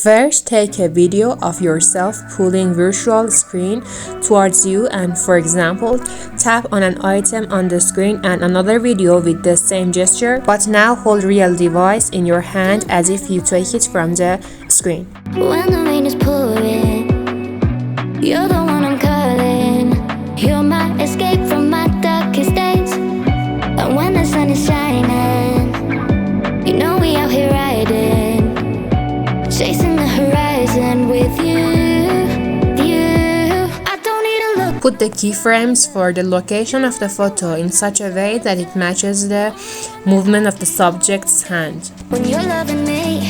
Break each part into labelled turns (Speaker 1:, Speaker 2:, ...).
Speaker 1: First, take a video of yourself pulling virtual screen towards you and, for example, tap on an item on the screen, and another video with the same gesture, but now hold real device in your hand as if you take it from the screen.
Speaker 2: When the rain is pouring, you're the one I'm calling. You're my escape from my darkest days. And when the sun is shining, you know we out here riding, chasing the horizon with you. I don't need a look.
Speaker 1: Put the keyframes for the location of the photo in such a way that it matches the movement of the subject's hand.
Speaker 2: When you're loving me,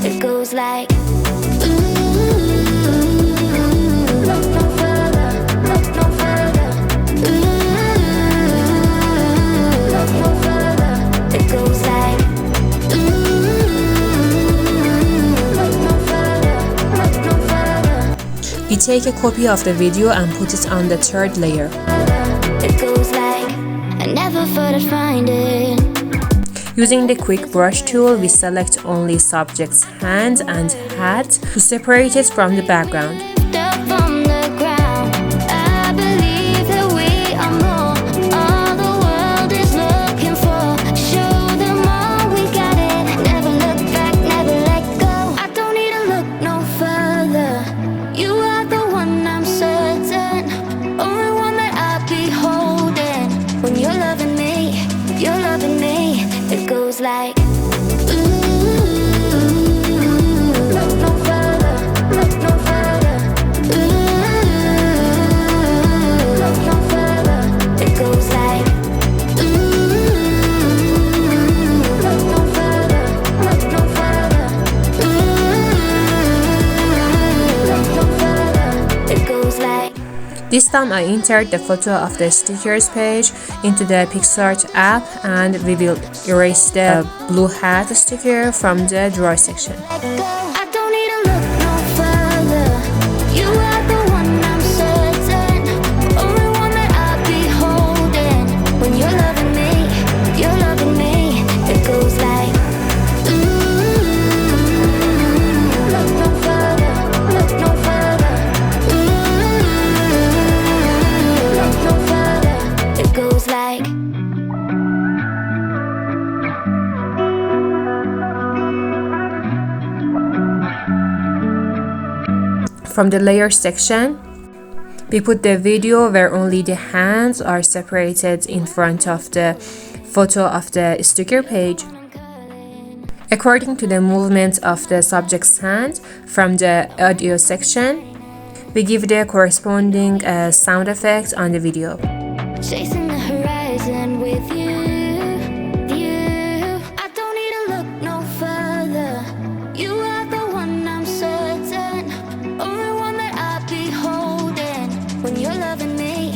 Speaker 2: it goes like look no further, look no further. Look no further. It goes like look no further, look no further.
Speaker 1: We take a copy of the video and put it on the third layer.
Speaker 2: It goes like I never thought I'd find it.
Speaker 1: Using the quick brush tool, we select only subject's hand and hat to separate it from the background.
Speaker 2: Up on the ground, I believe that we are more. All the world is looking for. Show them all we got it. Never look back, never let go. I don't need to look no further. You are the one I'm certain. Only one that I'll be holding. When you're loving me, it goes like look no further, look no further. Look no further. It goes like look no further, look no further. Look no further. It goes like.
Speaker 1: This time I entered the photo of the stickers page into the PicSart app, and we will erase the blue hat sticker from the drawer section.
Speaker 2: I don't need to look no further. You are the one I'm certain. Only one that I'll be holding. When you're loving me, it goes like look no further, look no further. Look no further. It goes like
Speaker 1: From the layer section, we put the video where only the hands are separated in front of the photo of the sticker page. According to the movement of the subject's hand from the audio section, we give the corresponding sound effect on the video.
Speaker 2: chasing the horizon with you. I don't need to look no further. You are the one I'm certain. Only one that I'll be holding. When you're loving me,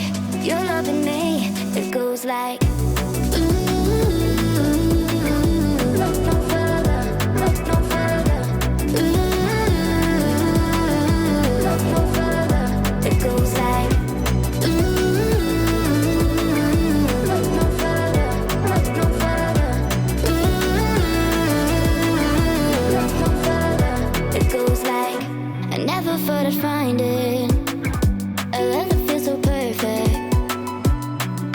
Speaker 2: it goes like look no further, look no further. Look no further. It goes like look no further, look no further. Look no further. It goes like I never thought I'd find it. A love that feels so perfect.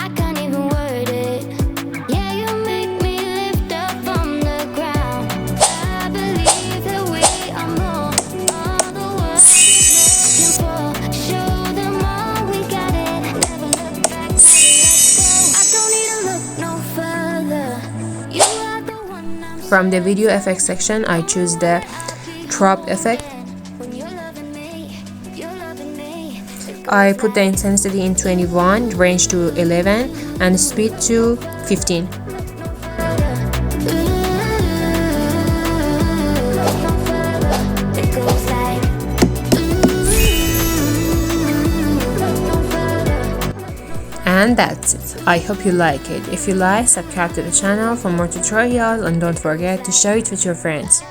Speaker 2: I can't even word it. Yeah, you make me lift up from the ground. I believe that we are more. All the world is looking for. Show them all we got it. Never look back, never let go. I don't need to look no further. You are the one I'm
Speaker 1: From the video effects section, I choose the crop effect.
Speaker 2: when you're loving me,
Speaker 1: I put the intensity in 21, range to 11, and speed to 15.
Speaker 2: it goes like
Speaker 1: And that's it. I hope you like it. If you like, subscribe to the channel for more tutorials and don't forget to share it with your friends.